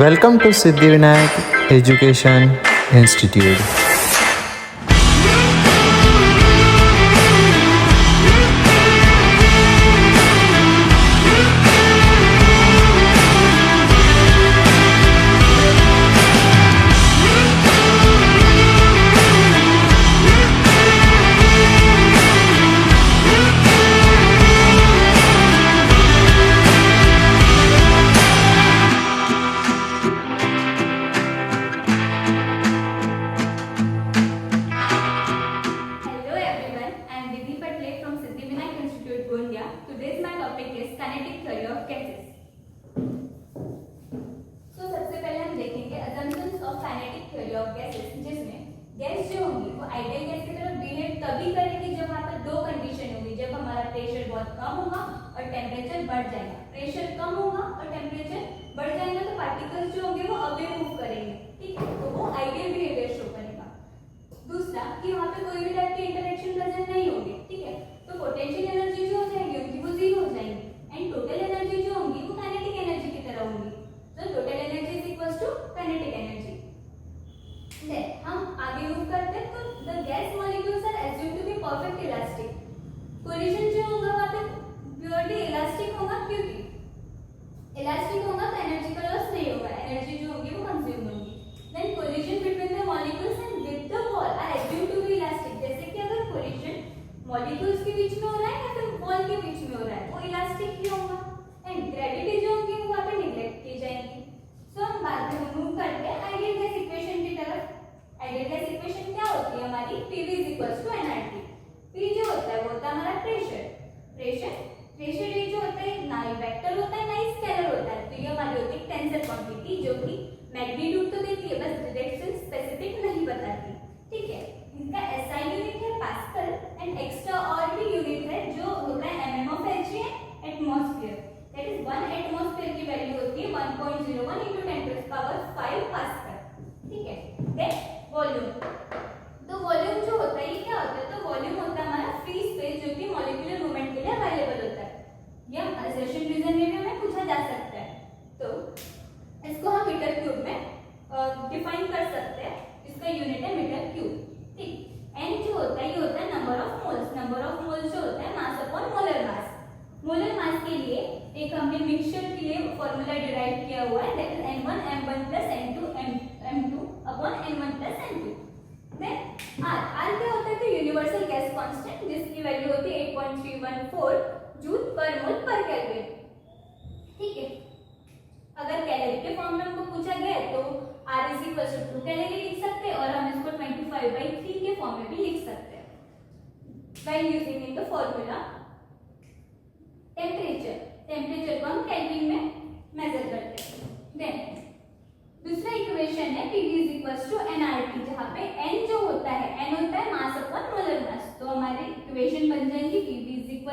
Welcome to Siddhivinayak Education Institute. Hello everyone, I am Vidhi Patle from Siddhivinayak Institute, Gondia. Today's my topic is kinetic theory of gases. So सबसे पहले हम देखेंगे assumptions of kinetic theory of gases, जिसमें gas जो होंगी वो ideal gas की तरफ बिहेव तभी करेगी जब वहाँ पर दो कंडीशन होगी, जब हमारा प्रेशर बहुत कम होगा और टेम्परेचर बढ़ जाएगा. प्रेशर कम होगा और टेम्परेचर बढ़ जाएगा तो पार्टिकल्स जो होंगे वो अवे मूव करेंगे, ठीक है, तो वो आइडियल बिहेवियर शो करेगा. दूसरा कि वहाँ पे कोई भी टाइप के इंटरेक्शन प्रेजेंट नहीं होंगे, ठीक है, तो पोटेंशियल एनर्जी जो हो जाएगी उनकी वो जीरो हो जाएगी एंड टोटल एनर्जी जो होंगी वो काइनेटिक एनर्जी की तरह होंगी. तो total energy is equals to kinetic energy. Then हम आगे मूव करते हैं. तो the gas molecules are assumed to be perfect elastic. Collision जो होगा वहाँ पे प्योरली इलास्टिक होगा, क्योंकि इलास्टिक होगा तो एनर्जी का लॉस नहीं होगा, एनर्जी जो होगी वो कंज्यूम होगी. Then collision between the molecules and with the wall are assumed to be elastic. जैसे कि अगर कोलिजन मॉलिक्यूल्स के बीच में हो रहा है या फिर वॉल के बीच में हो रहा है वो इलास्टिक ही होगा एंड ग्रेविटी जो होगी वो वहाँ पे नेग्लेक्ट की जाएगी. सो हम बाद में मूव करते हैं आइडियल गैस इक्वेशन की तरफ. आइडियल गैस इक्वेशन क्या होती है हमारी? PV = nRT. P जो होता है वो होता है हमारा प्रेशर ये जो होता है ना ही वेक्टर होता है ना ही स्केलर होता है. तो ये हमारी होती है टेंसर क्वांटिटी जो कि मैग्नीट्यूड तो देती है बस डायरेक्शन स्पेसिफिक नहीं बताती, ठीक है. इनका SI यूनिट है पास्कल एंड एक्स्ट्रा और भी यूनिट है जो होता है mm of Hg atmosphere. That is 1 atmosphere की वैल्यू होती है 1.01 × 10⁵ पास्कल, ठीक है. Then volume. तो वॉल्यूम जो होता है ये क्या होता है? तो वॉल्यूम होता है हमारा फ्री स्पेस जो कि मॉलिक्यूलर मूवमेंट के लिए अवेलेबल होता है. ये असर्शन रीजन में भी हमें पूछा जा सकता है. तो इसको हम मीटर क्यूब में डिफाइन कर सकते हैं. इसका यूनिट है मीटर क्यूब, ठीक. एन जो होता है ये होता है number of moles. Number of moles जो होता है mass upon molar mass. Molar mass के लिए एक हमने मिक्सचर के लिए फार्मूला डिराइव किया हुआ है, that is n1 m1 n2 m2 upon n1 n2. Then r क्या होता है? तो यूनिवर्सल गैस कांस्टेंट जिसकी वैल्यू होती है 8.314 जूल पर मोल पर केल्विन, ठीक है. अगर कैलोरी के फॉर्म में हमको पूछा गया है तो R = 2 कैलोरी लिख सकते हैं और हम इसको 25/3 के फॉर्म में भी लिख सकते हैं by using in the formula. Temperature को हम केल्विन में मेजर करते हैं. देन दूसरा इक्वेशन है PV = nRT, जहाँ पे n जो होता है n होता है मास अपॉन मोलर मास. तो हमारी इक्वेशन बन जाएगी PV =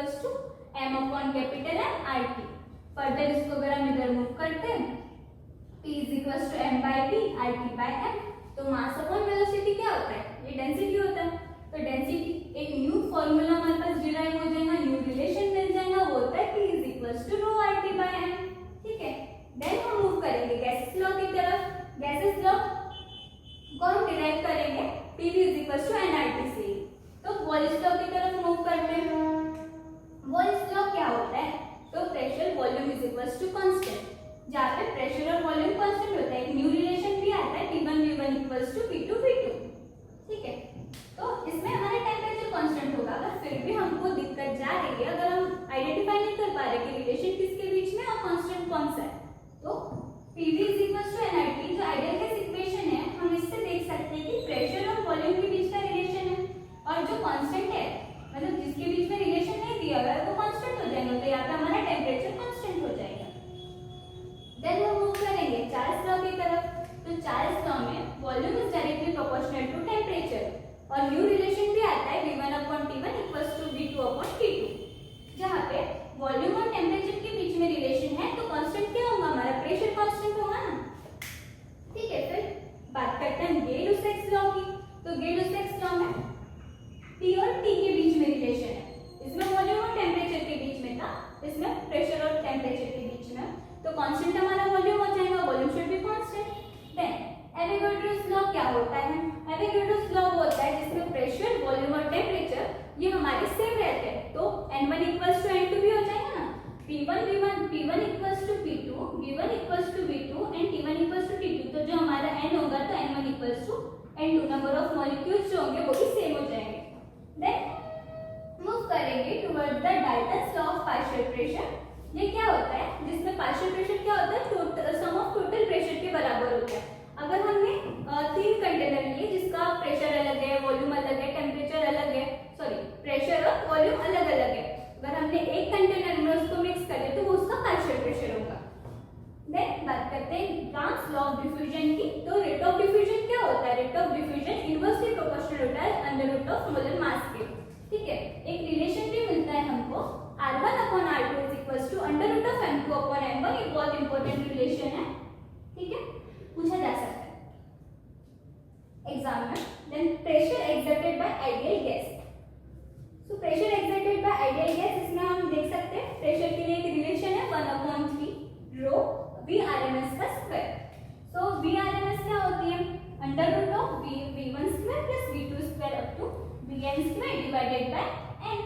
m upon capital M RT. Further इसको अगर हम इधर मूव करते हैं P = m/v RT/m. तो मास अपॉन वेलोसिटी क्या होता है? ये डेंसिटी होता है. तो डेंसिटी एक न्यू फार्मूला हमारे पास डिराइव हो जाएगा, न्यू रिलेशन मिल जाएगा, वो होता है P = ρRT/m, ठीक है. देन हम मूव करेंगे गैसेस लॉ की तरफ. गैसेस लॉ को हम डिराइव करेंगे PV = nRT से. तो वॉल्स लॉ की तरफ मूव करते हैं. वॉल्स लॉ क्या होता है? तो प्रेशर वॉल्यूम = कांस्टेंट, जहाँ पे प्रेशर और वॉल्यूम कांस्टेंट होता है. एक न्यू रिलेशन भी आता है P1V1 = P2V2, ठीक है. तो इसमें हमारा टेम्परेचर कांस्टेंट होगा. अगर फिर भी हमको दिक्कत जा रही है, अगर हम आइडेंटिफाई नहीं कर पा रहे कि रिलेशन किसके बीच में और कांस्टेंट कौन सा है, तो PV = nRT जो आइडियल गैस इक्वेशन है हम इससे देख सकते हैं कि प्रेशर और वॉल्यूम के बीच का रिलेशन है और जो कांस्टेंट है मतलब जिसके बीच में रिलेशन नहीं दिया हुआ है वो कांस्टेंट हो जाएगा. तो यहाँ पे हमारा टेम्परेचर कांस्टेंट हो जाएगा. देन हम मूव करेंगे चार्ल्स लॉ की तरफ. तो चार्ल्स लॉ में volume is directly proportional to temperature और न्यू रिलेशन भी आता है V1/T1 = V2/T2, जहाँ पे वॉल्यूम और टेम्परेचर के बीच में रिलेशन है. तो कांस्टेंट क्या होगा? हमारा प्रेशर कांस्टेंट होगा ना, ठीक है. फिर बात करते हैं गे-लुसैक्स लॉ की. तो गे-लुसैक्स लॉ में T और T के बीच में रिलेशन है. इसमें वॉल्यूम और टेम्परेचर के बीच में था, इसमें प्रेशर और टेम्परेचर के बीच में. तो कांस्टेंट हमारा वॉल्यूम हो जाएगा, वॉल्यूम शुड बी कांस्टेंट. ये हमारे सेम रहते हैं, तो n1 इक्वल्स टू n2 भी हो जाएगा ना। p1 equals to p2, v1 equals to v2 and t1 equals to t2। तो जो हमारा n होगा तो n1 equals to n2, number of molecules जो होंगे वो भी सेम हो जाएंगे। देन मूव करेंगे towards the Dalton's law of partial pressure. ये क्या होता है, जिसमें पार्शियल प्रेशर क्या होता है, total sum of total pressure के बराबर होता है। अगर हमने 3 कंटेनर लिए जिसका प्रेशर अलग है, वॉल्यूम अलग है, टेम्परेचर अलग है, सॉरी प्रेशर और वॉल्यूम अलग अलग है, अगर हमने एक कंटेनर में उसको मिक्स करे तो वो उसका पार्शियल प्रेशर होगा। देन बात करते हैं ग्राम्स लॉ ऑफ डिफ्यूजन की। तो रेट ऑफ डिफ्यूजन क्या होता है, rate of diffusion inversely proportional होता है under root of molar mass के। ठीक है, एक रिलेशन भी मिलता है हमको, R1/R2 is equals to under root of M2/M1। ये बहुत इंपॉर्टेंट रिलेशन है, ठीक है, पूछा जा सकता है एग्जाम में। Then pressure exerted by ideal gas. So pressure exerted by ideal gas, इसमें हम देख सकते हैं प्रेशर के लिए एक रिलेशन है 1/3 रो Vrms का स्क्वायर। सो Vrms क्या होती है, under root of V1 square plus V2 square up to Vn square divided by n।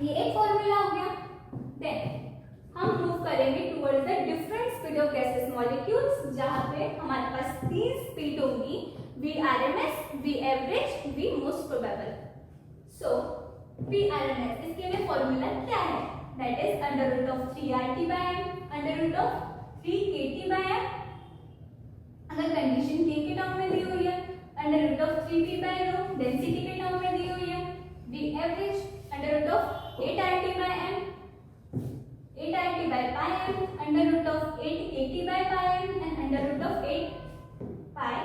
ये एक फॉर्मूला हो गया। देन हम मूव करेंगे towards the different speed of gases molecules, जहां पे हमारे पास 3 स्पीड होंगी, Vrms, Vaverage, V most probable. So Vrms, इसके लिए फॉर्मूला क्या है, that is under root of 3RT by m, under root of 3KT by m, अगर कंडीशन K के टर्म में दी हुई है, under root of 3P by rho density के टर्म में दी हुई है, Vaverage under root of 8RT by m, 8RT by pi m, under root of 8KT by pi m and under root of 8 pi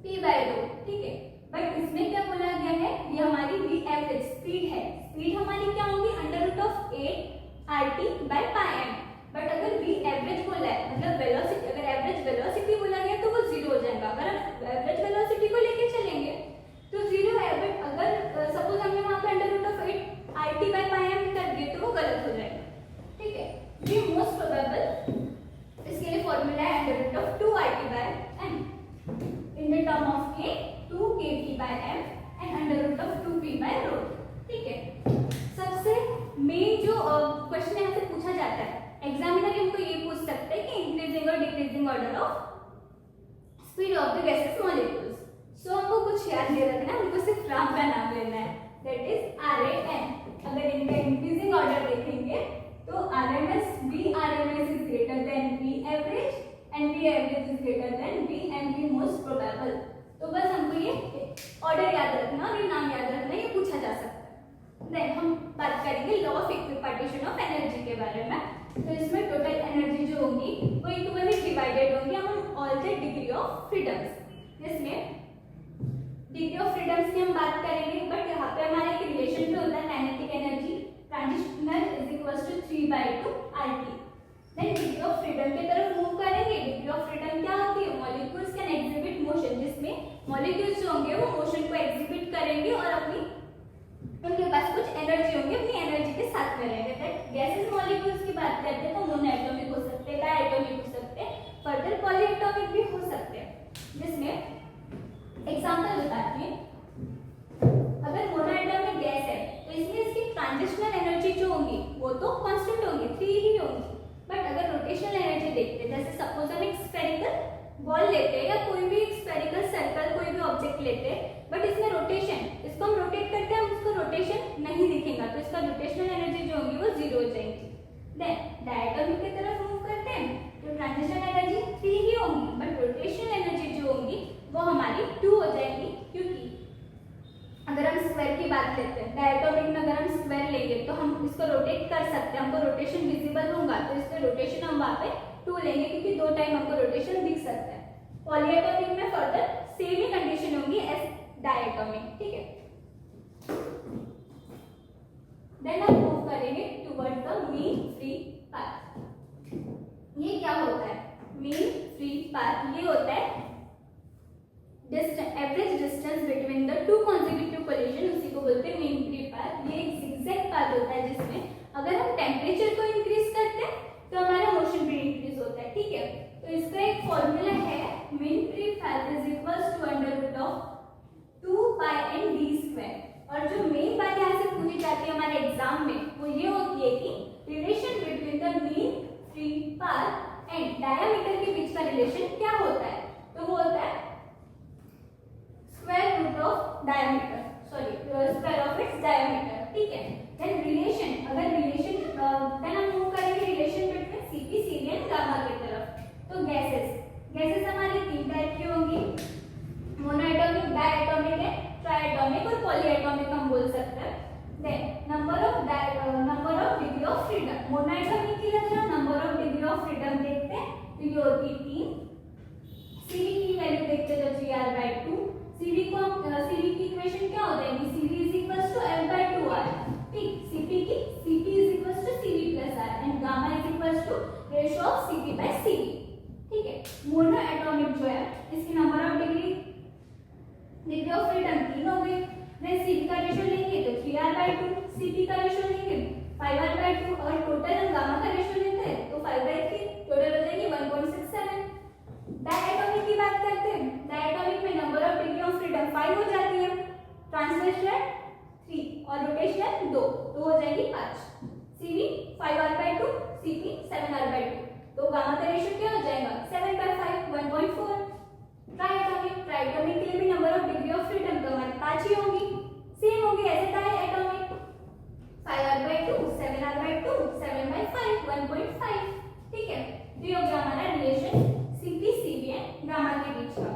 p by rho। ठीक है, but इसमें क्या बोला गया है, ये हमारी Vaverage स्पीड है, स्पीड हमारी क्या होगी under root of 8RT by pi m। But अगर Vaverage बोला है, मतलब वेलोसिटी, अगर एवरेज वेलोसिटी बोला गया तो वो 0 हो जाएगा। अगर हम एवरेज वेलोसिटी को लेके चलेंगे तो 0 है, बट अगर सपोज हमने वहां पे under root of 8RT by pi m कर दिए तो वो गलत हो जाएगा। ठीक है, V मोस्ट प्रोबेबल, इसके लिए फॉर्मूला है under root of 2RT by m in the term of K 2KT by m and under root of 2P by rho। ठीक है, सबसे मेन जो क्वेश्चन यहाँ से पूछा जाता है, एग्जामिनर हमको ये पूछ सकते हैं कि इंक्रीजिंग और decreasing order of speed of the gases molecules. So हमको कुछ याद नहीं रखना, हमको सिर्फ राम का नाम लेना है, दैट इज RAN। अगर इनका इंक्रीजिंग ऑर्डर देखेंगे तो RMS, Vrms is greater than Vaverage and Vaverage is greater than V and V most probable। तो बस हमको ये ऑर्डर याद रखना और ये नाम याद रखना, ये पूछा जा सकता है। देन हम बात करेंगे law of equipartition of energy के बारे में। तो इसमें टोटल एनर्जी जो होगी वो इक्वली डिवाइडेड होगी हम all the degree of freedoms. जिसमें डिग्री ऑफ फ्रीडम्स की हम बात करेंगे, बट यहाँ पे हमारा एक रिलेशन भी होता है kinetic energy translational is equals to 3/2 RT। Then degree of freedom की तरफ मूव करेंगे। डिग्री ऑफ फ्रीडम क्या होती है, मॉलिक्यूल्स कैन एग्जिबिट मोशन, जिसमें मॉलिक्यूल्स जो होंगे वो मोशन को एग्जिबिट करेंगे और अपनी, उनके पास कुछ एनर्जी होंगी, अपनी एनर्जी के साथ में रहेंगे। दैट गैसेस मॉलिक्यूल्स की बात करते हैं तो मोनोएटॉमिक हो सकते हैं, डायएटॉमिक हो सकते हैं, फर्दर पॉलीएटॉमिक भी हो सकते हैं। जिसमें एग्जांपल बताती हूं, अगर मोनोएटॉमिक गैस है तो इसमें इसकी ट्रांजिशनल एनर्जी जो होगी वो तो कांस्टेंट होगी, 3 ही होगी। बट अगर रोटेशनल एनर्जी देखते हैं, जैसे सपोज हम एक स्फेरिकल बॉल लेते हैं या कोई भी स्फेरिकल सर्कल कोई भी ऑब्जेक्ट लेते हैं, बट इसमें रोटेशन, इसको हम रोटेट करते हैं, उसको रोटेशन नहीं दिखेगा तो इसका रोटेशनल एनर्जी जो होगी वो 0 हो जाएगी। देन डायटोमिक की तरफ मूव करते हैं तो ट्रांजिशनल एनर्जी 3 ही होगी, बट रोटेशनल एनर्जी जो होगी वो हमारी 2 हो जाएगी। क्योंकि अगर हम स्क्वायर की बात लेते हैं, डायटोमिक में अगर हम स्क्वायर लेंगे तो हम इसको रोटेट कर सकते हैं, हमको रोटेशन विजिबल होगा तो इसका रोटेशन हम वहां पे 2 लेंगे क्योंकि 2 टाइम हमको रोटेशन दिख सकता है। पॉलीएटॉमिक में फर्दर सेम ही कंडीशन होगी एज डायटोमिक। ठीक है, देन हम मूव करेंगे towards the mean free path. ये क्या होता है, मीन फ्री पाथ ये होता है average distance between the 2 consecutive collision, उसी को बोलते हैं मीन फ्री पाथ। ये एक zigzag पाथ होता है जिसमें अगर हम टेम्परेचर को इंक्रीज करते हैं तो हमारा मोशन भी इंक्रीज होता है। ठीक है, तो इसका एक फॉर्मूला है mean free path is equals to under root of 2 pi n d diameter के बीच का रिलेशन क्या होता है? तो वो होता है square root of diameter, sorry square of its diameter, ठीक है। देन रिलेशन, अगर रिलेशन देन हम मूव करेंगे relation between Cp, Cv and gamma की तरफ। तो गैसेस हमारी तीन टाइप की होंगी, मोनोएटॉमिक, डायएटॉमिक एंड ट्राइएटॉमिक और पॉलीएटॉमिक हम बोल सकते हैं। Then number of degree of freedom, monoatomic की अगर हम number of degree of freedom देखते हैं तो ये होती है 3। Cv की वैल्यू देखते हैं तो Gr/2। Cv की इक्वेशन क्या होता है कि Cv is F/2R, ठीक। Cp is Cv+R and gamma is ratio of Cp/Cv, ठीक है। मोनोएटॉमिक जो है इसकी number of degree of freedom 3 हो गई। देन Cv का रेशियो लेंगे तो 3R/2, Cp का रेशियो लेंगे 5R/2 और टोटल हम गामा का रेशियो लेते हैं तो 5/3, टोटल हो जाएगी 1.67। डायएटॉमिक की बात करते हैं, डायएटॉमिक में number of degree of freedom 5 हो जाती है, ट्रांसलेशन 3 और रोटेशन 2, तो हो जाएगी 5। Cv 5R/2, Cp 7R/2, तो गामा का रेशियो क्या हो जाएगा 7/5, 1.4। ट्राइएटॉमिक के लिए भी number of degree of freedom तो हमारे 5 ही होंगी, सेम होगी एज डायएटॉमिक, 5R/2, 7R/2, 7/5, 1.5, ठीक है। तो ये हो गया हमारा relation Cp, Cv and gamma के बीच का।